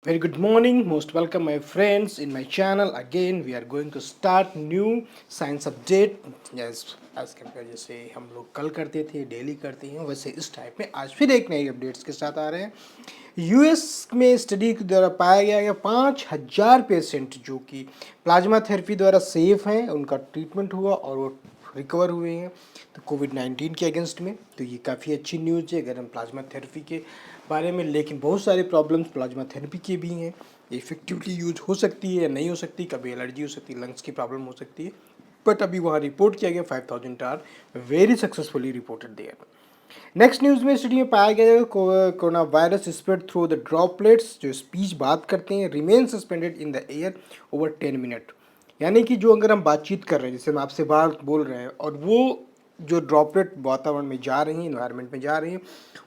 Very good morning, most welcome my friends in my channel. Again we are going to start new science update. Yes, as compare जैसे हम लोग कल करते थे, daily करते हैं, वैसे इस टाइप में आज फिर एक नई अपडेट्स के साथ आ रहे हैं। यूएस में स्टडी के द्वारा पाया गया कि 5,000 पेशेंट जो कि प्लाज्मा थेरेपी द्वारा सेफ हैं, उनका ट्रीटमेंट हुआ और वो रिकवर हुए हैं तो कोविड-19 के अगेंस्ट में। तो ये काफ़ी अच्छी न्यूज़ है अगर हम प्लाज्मा थेरेपी के बारे में। लेकिन बहुत सारे प्रॉब्लम्स प्लाज्मा थेरेपी के भी हैं, इफेक्टिवली यूज हो सकती है या नहीं हो सकती, कभी एलर्जी हो सकती है, लंग्स की प्रॉब्लम हो सकती है। बट अभी वहाँ रिपोर्ट किया गया 5,000 are very successfully reported there. Next news में स्टडी में पाया गया corona virus spread through the droplets, जो स्पीच बात करते हैं, remain suspended in the air over 10 minute. यानी कि जो अगर हम बातचीत कर रहे हैं, जैसे हम आपसे बात बोल रहे हैं और वो जो ड्रॉपलेट वातावरण में जा रही हैं, इन्वायरमेंट में जा रही हैं,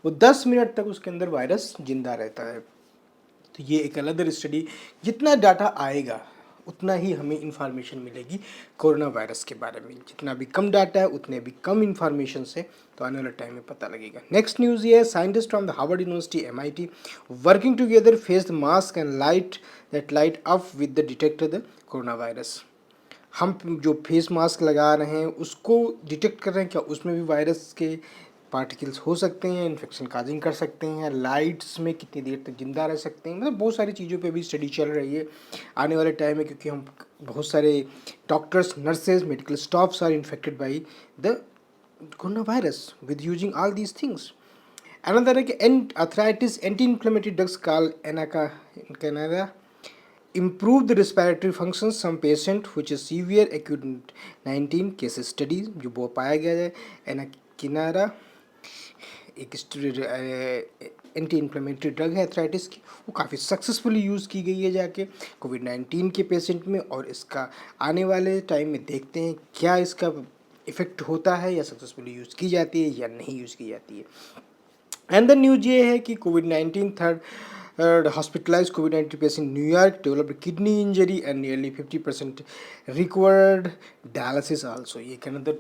वो 10 मिनट तक उसके अंदर वायरस जिंदा रहता है। तो ये एक अलग स्टडी, जितना डाटा आएगा उतना ही हमें इंफॉर्मेशन मिलेगी कोरोना वायरस के बारे में। जितना भी कम डाटा है उतने भी कम इंफॉर्मेशन से तो आने वाले टाइम में पता लगेगा। नेक्स्ट न्यूज़ ये है, scientist from the Harvard university MIT working together face the mask and light up with the detector the corona virus. हम जो फेस मास्क लगा रहे हैं उसको डिटेक्ट कर रहे हैं, क्या उसमें भी वायरस के पार्टिकल्स हो सकते हैं, इन्फेक्शन काजिंग कर सकते हैं, लाइट्स में कितनी देर तक जिंदा रह सकते हैं। मतलब बहुत सारी चीज़ों पे भी स्टडी चल रही है आने वाले टाइम में, क्योंकि हम बहुत सारे doctors, nurses, medical staffs are infected by the corona virus with using all these things. Another है कि arthritis anti inflammatory drugs call एनाका improve the respiratory functions some patient which is severe acute 19 cases studies जो वो पाया गया है। एनाकिनारा एक anti inflammatory drug है अर्थराइटिस की, वो काफ़ी सक्सेसफुली यूज़ की गई है जाके कोविड-19 के पेशेंट में। और इसका आने वाले टाइम में देखते हैं क्या इसका इफ़ेक्ट होता है, या सक्सेसफुली यूज़ की जाती है या नहीं यूज़ की जाती है। एंड द न्यूज ये है कि कोविड-19 third hospitalise covid patient New York developed kidney injury and nearly 50% recovered dialysis also. ये अनदर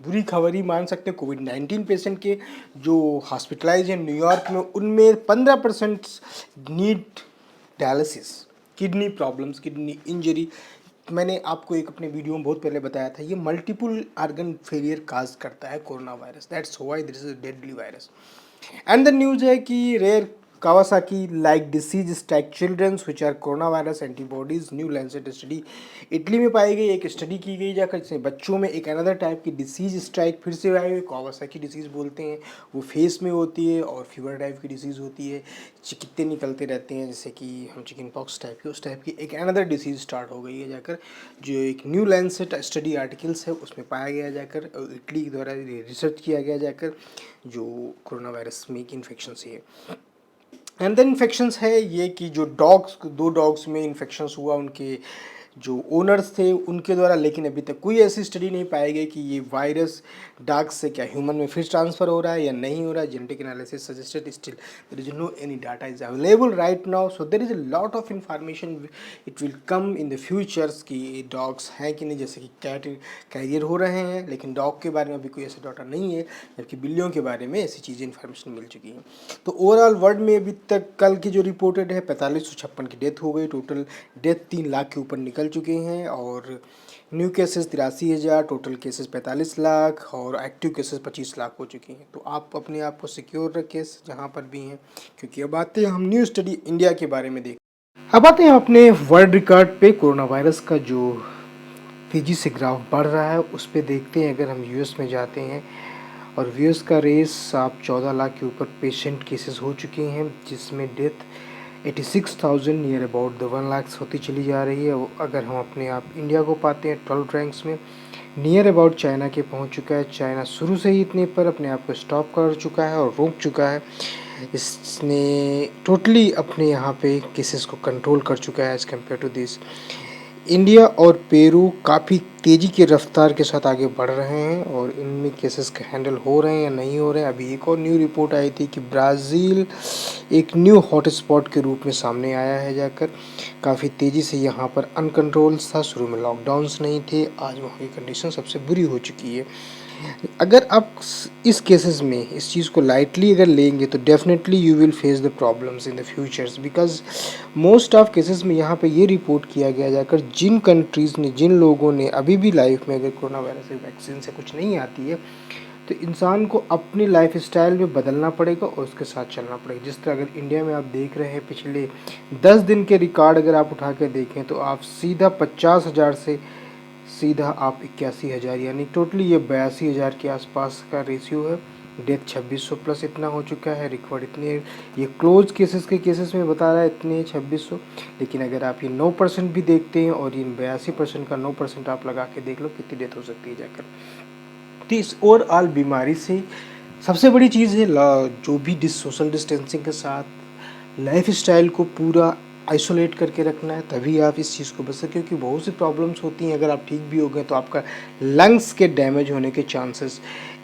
बुरी खबर ही मान सकते हैं। कोविड-19 पेशेंट के जो हॉस्पिटलाइज हैं न्यूयॉर्क में, उनमें 15% need dialysis, kidney problems, kidney injury. मैंने आपको एक अपने वीडियो में बहुत पहले बताया था, ये मल्टीपल ऑर्गन फेलियर काज करता है corona virus. That's why this is a deadly virus. And the news है कि rare Kawasaki like disease strike childrens which are corona virus antibodies, new Lancet study. Italy में पाई गई एक study की गई जाकर, जिसमें बच्चों में एक अनदर टाइप की डिसीज स्ट्राइक फिर से आई हुई, कावासाकी डिसीज बोलते हैं। वो फेस में होती है और फीवर टाइप की डिसीज़ होती है, चिकित्ते निकलते रहते हैं, जैसे कि हम चिकन पॉक्स टाइप की, उस टाइप की एक अनदर डिसीज़ स्टार्ट हो गई है जाकर, जो एक न्यू लैंसेट स्टडी आर्टिकल्स है उसमें पाया गया जाकर, इटली द्वारा रिसर्च किया गया जाकर, जो कोरोना वायरस में एक इन्फेक्शन से है। एंड देन इन्फेक्शंस है ये कि जो डॉग्स, 2 डॉग्स में इन्फेक्शंस हुआ, उनके जो ओनर्स थे उनके द्वारा। लेकिन अभी तक कोई ऐसी स्टडी नहीं पाई गई कि ये वायरस डॉग से क्या ह्यूमन में फिर ट्रांसफ़र हो रहा है या नहीं हो रहा है। Genetic analysis suggested still there is no any data is available right now, so there is a lot of information it will come in the futures कि डॉग्स हैं कि नहीं। जैसे कि कैट कैरियर हो रहे हैं, लेकिन डॉग के बारे में अभी कोई ऐसा डाटा नहीं है, जबकि बिल्लियों के बारे में ऐसी चीज़ें इन्फॉर्मेशन मिल चुकी हैं। तो ओवरऑल वर्ल्ड में अभी तक कल की जो रिपोर्टेड है 4556 की डेथ हो गई, टोटल डेथ 3 लाख के ऊपर निकल चुके हैं, और new cases 83,000, total cases 45 lakh, और एक्टिव केसेस 25 लाख हो चुके हैं। तो आप अपने आप को सिक्योर रखें जहाँ पर भी हैं, क्योंकि अब आते हैं हम न्यू स्टडी इंडिया के बारे में देख। अब आते हैं अपने वर्ल्ड रिकॉर्ड पे, कोरोना वायरस का जो तेज़ी से ग्राफ बढ़ रहा है उस पर देखते हैं। अगर हम यूएस में जाते हैं और यूएस का रेस आप 14 लाख के ऊपर पेशेंट केसेस हो चुके हैं, जिसमें death 86,000 near about the 1 lakh होती चली जा रही है। अगर हम अपने आप इंडिया को पाते हैं 12 रैंक्स में, नियर अबाउट चाइना के पहुंच चुका है। चाइना शुरू से ही इतने पर अपने आप को स्टॉप कर चुका है और रोक चुका है। इसने टोटली अपने यहाँ पे केसेस को कंट्रोल कर चुका है as compare to this. India और पेरू काफ़ी तेज़ी की रफ्तार के साथ आगे बढ़ रहे हैं, और इनमें केसेस का हैंडल हो रहे हैं या नहीं हो रहे हैं। अभी एक और न्यू रिपोर्ट आई थी कि ब्राज़ील एक न्यू हॉटस्पॉट के रूप में सामने आया है जाकर। काफ़ी तेज़ी से यहाँ पर अनकंट्रोल था, शुरू में लॉकडाउन्स नहीं थे, आज वहाँ की कंडीशन सबसे बुरी हो चुकी है। अगर आप इस केसेस में इस चीज़ को लाइटली अगर लेंगे तो definitely you will face the problems in the futures, because most of cases में यहाँ पे ये रिपोर्ट किया गया जाकर जिन कंट्रीज़ ने, जिन लोगों ने अभी भी लाइफ में अगर कोरोना वायरस की वैक्सीन से कुछ नहीं आती है, तो इंसान को अपनी लाइफ स्टाइल में बदलना पड़ेगा और उसके साथ चलना पड़ेगा। जिस तरह अगर इंडिया में आप देख रहे हैं पिछले 10 दिन के रिकॉर्ड अगर आप उठा के देखें तो आप सीधा 50,000 से सीधा आप 81,000 यानी टोटली ये 82,000 के आसपास का रेशियो है। डेथ 2600 प्लस इतना हो चुका है, रिकॉर्ड इतने, ये क्लोज केसेस के केसेस में बता रहा है इतने 2600। लेकिन अगर आप ये 9% भी देखते हैं और इन 82% का 9% आप लगा के देख लो कितनी डेथ हो सकती है जाकर। तो इस ओवरऑल बीमारी से सबसे बड़ी चीज़ है जो भी सोशल डिस्टेंसिंग के साथ लाइफ स्टाइल को पूरा आइसोलेट करके रखना है, तभी आप इस चीज़ को बच सकते, क्योंकि बहुत सी प्रॉब्लम्स होती हैं। अगर आप ठीक भी हो गए तो आपका लंग्स के डैमेज होने के चांसेस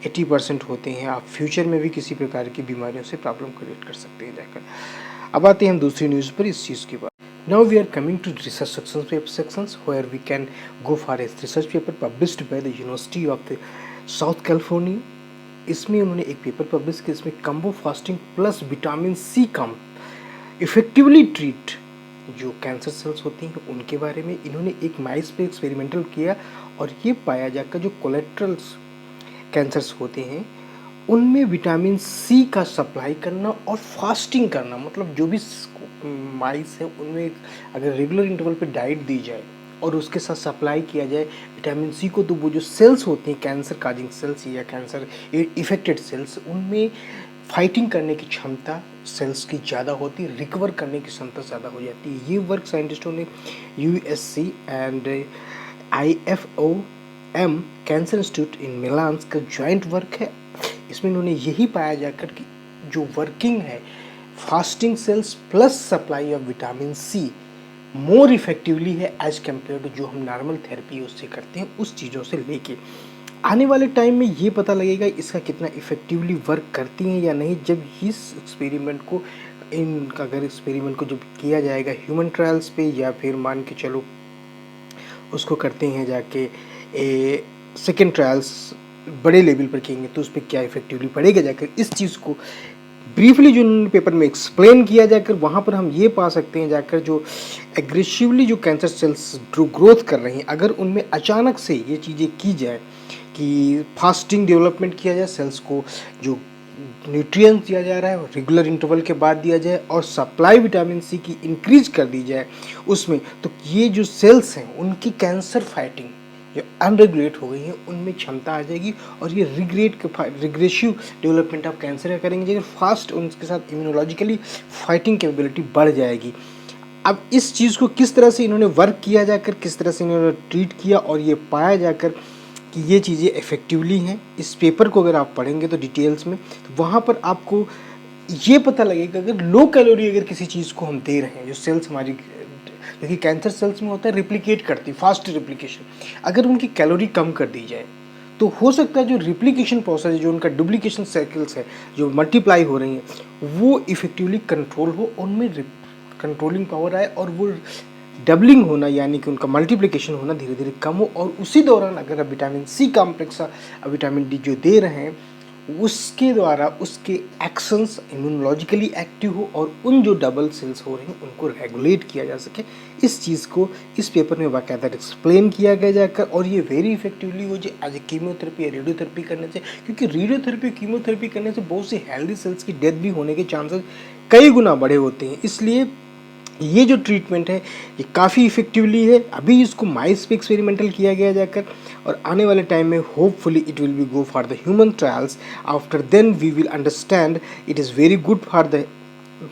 80% होते हैं। आप फ्यूचर में भी किसी प्रकार की बीमारियों से प्रॉब्लम क्रिएट कर सकते हैं जाकर। अब आते हैं हम दूसरी न्यूज़ पर इस चीज़ के बाद। Now we are coming to research sections where we can go for a research paper published by the University of the South California। इसमें उन्होंने एक पेपर पब्लिश किया, इसमें combo fasting plus vitamin C can effectively treat जो cancer cells होती हैं उनके बारे में इन्होंने एक माइस पे एक्सपेरिमेंटल किया, और ये पाया जाकर जो कोलेट्रल्स कैंसर्स होते हैं उनमें विटामिन सी का सप्लाई करना और फास्टिंग करना, मतलब जो भी माइस है उनमें अगर रेगुलर इंटरवल पे डाइट दी जाए और उसके साथ सप्लाई किया जाए विटामिन सी को, तो वो जो सेल्स होती हैं कैंसर काजिंग सेल्स या कैंसर इफेक्टेड सेल्स, उनमें फाइटिंग करने की क्षमता सेल्स की ज़्यादा होती है, रिकवर करने की क्षमता ज़्यादा हो जाती है। ये वर्क साइंटिस्टों ने USC and IFOM cancer institute in Milan का जॉइंट वर्क है। इसमें इन्होंने यही पाया जाकर कि जो वर्किंग है fasting cells plus supply of vitamin C more effectively है एज कम्पेयर टू जो हम नॉर्मल थेरेपी उससे करते हैं उस चीज़ों से लेके। आने वाले टाइम में ये पता लगेगा इसका कितना इफेक्टिवली वर्क करती हैं या नहीं, जब इस एक्सपेरिमेंट को अगर एक्सपेरिमेंट को जब किया जाएगा ह्यूमन ट्रायल्स पे, या फिर मान के चलो उसको करते हैं जाके सेकेंड ट्रायल्स बड़े लेवल पर किएंगे तो उस पर क्या इफेक्टिवली पड़ेगा जाकर। इस चीज़ को ब्रीफली जो उन्होंने पेपर में एक्सप्लेन किया जाकर वहाँ पर हम ये पा सकते हैं जाकर जो एग्रेसिवली जो कैंसर सेल्स ग्रोथ कर रही हैं, अगर उनमें अचानक से ये चीज़ें की जाए कि फास्टिंग डेवलपमेंट किया जाए, सेल्स को जो न्यूट्रिएंट्स दिया जा रहा है रेगुलर इंटरवल के बाद दिया जाए और सप्लाई विटामिन सी की इंक्रीज कर दी जाए उसमें, तो ये जो सेल्स हैं उनकी कैंसर फाइटिंग जो अनरेगुलेट हो गई हैं उनमें क्षमता आ जाएगी और ये रिग्रेसिव डेवलपमेंट ऑफ कैंसर का करेंगे, अगर फास्ट उनके साथ इम्यूनोलॉजिकली फाइटिंग कैपेबिलिटी बढ़ जाएगी। अब इस चीज़ को किस तरह से इन्होंने वर्क किया जाकर, किस तरह से इन्होंने ट्रीट किया और ये पाया जाकर कि ये चीज़ें इफ़ेक्टिवली हैं, इस पेपर को अगर आप पढ़ेंगे तो डिटेल्स में, तो वहाँ पर आपको ये पता लगेगा अगर लो कैलोरी अगर किसी चीज़ को हम दे रहे हैं, जो सेल्स हमारी क्योंकि कैंसर सेल्स में होता है रिप्लिकेट करती, फास्ट रिप्लिकेशन, अगर उनकी कैलोरी कम कर दी जाए तो हो सकता है जो रिप्लिकेशन प्रोसेस है, जो उनका डुप्लीकेशन साइकिल्स है जो मल्टीप्लाई हो रही हैं वो इफ़ेक्टिवली कंट्रोल हो, उनमें कंट्रोलिंग पावर आए और वो डबलिंग होना यानी कि उनका मल्टीप्लिकेशन होना धीरे धीरे कम हो। और उसी दौरान अगर आप vitamin C complex vitamin D जो दे रहे हैं उसके द्वारा उसके एक्शंस इम्यूनोलॉजिकली एक्टिव हो और उन जो डबल सेल्स हो रहे हैं उनको रेगुलेट किया जा सके। इस चीज़ को इस पेपर में बाकायदा एक्सप्लेन किया गया जाकर, और ये वेरी इफेक्टिवली हो जाए एज कीमोथेरेपी या रेडियोथेरेपी करने से, क्योंकि रेडियोथेरेपी कीमोथेरेपी करने से बहुत से हेल्दी सेल्स की डेथ भी होने के चांसेस कई गुना बड़े होते हैं। इसलिए ये जो ट्रीटमेंट है ये काफ़ी इफेक्टिवली है। अभी इसको माइस पे एक्सपेरिमेंटल किया गया जाकर, और आने वाले टाइम में hopefully it will be go for the human trials. After then we will understand it is very good for the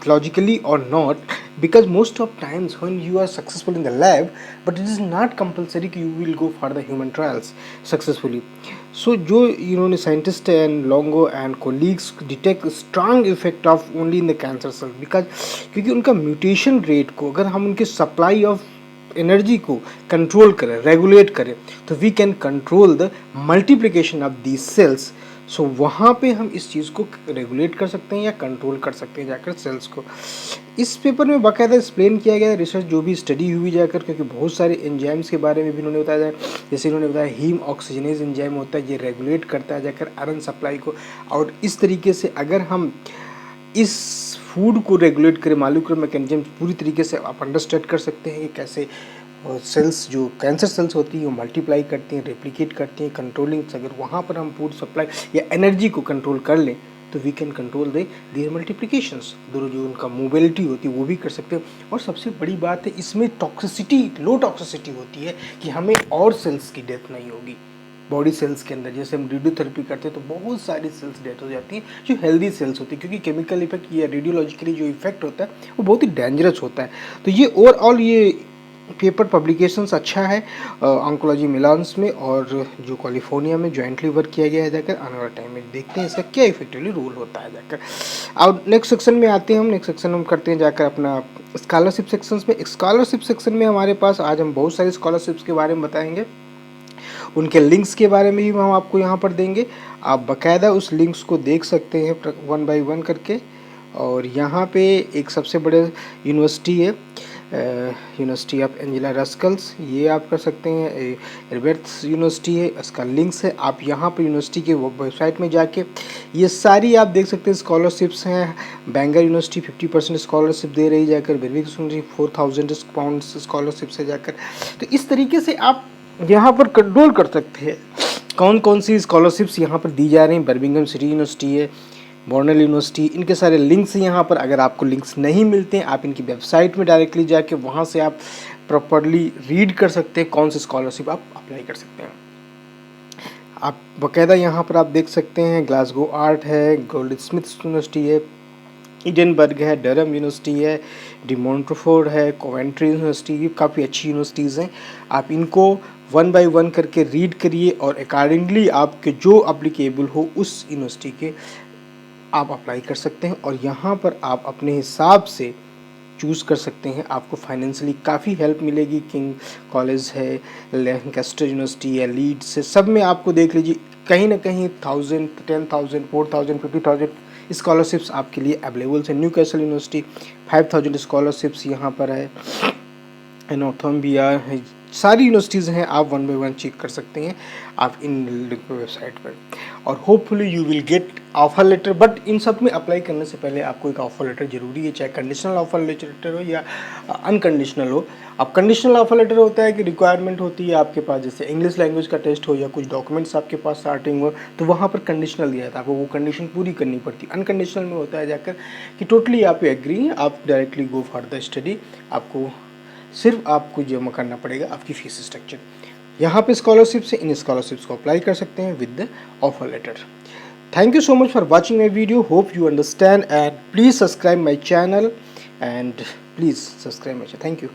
logically or not, because most of times when you are successful in the lab, but it is not compulsory कि you will go for the human trials successfully. So जो इन्होंने scientist and Longo and colleagues detect strong effect of only in the cancer cell, because क्योंकि उनका mutation rate को अगर हम उनके supply of energy को कंट्रोल करें, रेगुलेट करें, तो we can control the multiplication of these cells so वहाँ पे हम इस चीज़ को रेगुलेट कर सकते हैं या कंट्रोल कर सकते हैं जाकर सेल्स को। इस पेपर में बाकायदा एक्सप्लेन किया गया है रिसर्च जो भी स्टडी हुई जाकर, क्योंकि बहुत सारे एंजाइम्स के बारे में भी इन्होंने बताया। जैसे इन्होंने बताया हीम ऑक्सीजनेज एंजाइम होता है, ये रेगुलेट करता है जाकर आयरन सप्लाई को। और इस तरीके से अगर हम इस फूड को रेगुलेट करें, मालिक्यूलर मैकेनिज्म पूरी तरीके से आप अंडरस्टैंड कर सकते हैं कि कैसे सेल्स जो कैंसर सेल्स होती हैं वो मल्टीप्लाई करती हैं, रेप्लिकेट करती हैं, कंट्रोलिंग। अगर वहाँ पर हम फूड सप्लाई या एनर्जी को कंट्रोल कर लें तो we can control their multiplications. दोनों जो उनका मोबिलिटी होती है वो भी कर सकते हैं। और सबसे बड़ी बात है इसमें टॉक्सिसिटी, लो टॉक्सिसिटी होती है कि हमें और सेल्स की डेथ नहीं होगी बॉडी सेल्स के अंदर। जैसे हम रेडियोथेरेपी करते हैं तो बहुत सारी सेल्स डेथ हो जाती हैं जो हेल्दी सेल्स होती है, क्योंकि केमिकल इफेक्ट या रेडियोलॉजिकली जो इफेक्ट होता है वो बहुत ही डेंजरस होता है। तो ये ओवरऑल ये पेपर पब्लिकेशंस अच्छा है ऑन्कोलॉजी मिलान्स में, और जो कैलिफोर्निया में जॉइंटली वर्क किया गया है जाकर। आने वाले टाइम में देखते हैं इसका क्या इफेक्टिवली रोल होता है जाकर। और नेक्स्ट सेक्शन में आते हैं हम। नेक्स्ट सेक्शन हम करते हैं जाकर अपना स्कॉलरशिप सेक्शंस में। स्कॉलरशिप सेक्शन में हमारे पास आज हम बहुत सारी स्कॉलरशिप्स के बारे में बताएंगे, उनके लिंक्स के बारे में भी हम आपको यहाँ पर देंगे। आप बाकायदा उस लिंक्स को देख सकते हैं वन बाय वन करके। और यहाँ पे एक सबसे बड़े यूनिवर्सिटी है, यूनिवर्सिटी ऑफ एंजेला रस्कल्स, ये आप कर सकते हैं। एल्बर्ट्स यूनिवर्सिटी है, इसका लिंक्स है। आप यहाँ पर यूनिवर्सिटी के वेबसाइट में जाके ये सारी आप देख सकते हैं स्कॉलरशिप्स हैं। बैंगर यूनिवर्सिटी 50% स्कॉलरशिप दे रही जाकर, बेरविक यूनिवर्सिटी 4000 पाउंड स्कॉलरशिप है जाकर। तो इस तरीके से आप यहाँ पर कंट्रोल कर सकते हैं कौन कौन सी स्कॉलरशिप्स यहाँ पर दी जा रही हैं। बर्मिंघम सिटी यूनिवर्सिटी है, बॉर्नेल यूनिवर्सिटी, इनके सारे लिंक्स यहाँ पर। अगर आपको लिंक्स नहीं मिलते हैं आप इनकी वेबसाइट में डायरेक्टली जाके वहाँ से आप प्रॉपरली रीड कर सकते हैं कौन सी स्कॉलरशिप आप अप्लाई कर सकते हैं। आप बाकायदा यहाँ पर आप देख सकते हैं ग्लासगो आर्ट है, गोल्ड स्मिथ यूनिवर्सिटी है, इडनबर्ग है, डरहम यूनिवर्सिटी है, डिमोंट्रोफोर्ड है, कोवेंट्री यूनिवर्सिटी, काफ़ी अच्छी यूनिवर्सिटीज़ हैं। आप इनको वन बाय वन करके रीड करिए और अकॉर्डिंगली आपके जो अप्लीकेबल हो उस यूनिवर्सिटी के आप अप्लाई कर सकते हैं। और यहाँ पर आप अपने हिसाब से चूज़ कर सकते हैं, आपको फाइनेंशियली काफ़ी हेल्प मिलेगी। किंग कॉलेज है, लैंकास्टर यूनिवर्सिटी है, लीड्स है, सब में आपको देख लीजिए कहीं ना कहीं 1000, 10,000, 4000, 50,000 स्कॉलरशिप्स आपके लिए अवेलेबल है। न्यू कैसल यूनिवर्सिटी 5000 स्कॉलरशिप्स यहाँ पर है। नॉर्थम्बिया है, सारी यूनिवर्सिटीज़ हैं, आप वन बाय वन चेक कर सकते हैं आप इन वेबसाइट पर। और hopefully you will get offer letter. But इन सब में अप्लाई करने से पहले आपको एक ऑफर लेटर जरूरी है, चाहे कंडीशनल ऑफर लेटर हो या अनकंडीशनल हो। अब कंडीशनल ऑफर लेटर होता है कि रिक्वायरमेंट होती है आपके पास, जैसे इंग्लिश लैंग्वेज का टेस्ट हो या कुछ डॉक्यूमेंट्स आपके पास स्टार्टिंग हो, तो वहाँ पर कंडीशनल दिया था, आपको वो कंडीशन पूरी करनी पड़ती है। अनकंडीशनल में होता है जाकर कि टोटली आप एग्री हैं, आप directly go for the study, आपको सिर्फ आपको जमा करना पड़ेगा आपकी फीस स्ट्रक्चर। यहाँ पे स्कॉलरशिप्स है, इन स्कॉलरशिप्स को अप्लाई कर सकते हैं with the offer letter. Thank you so much for watching my video, hope you understand and please subscribe my channel and please subscribe my channel. Thank you.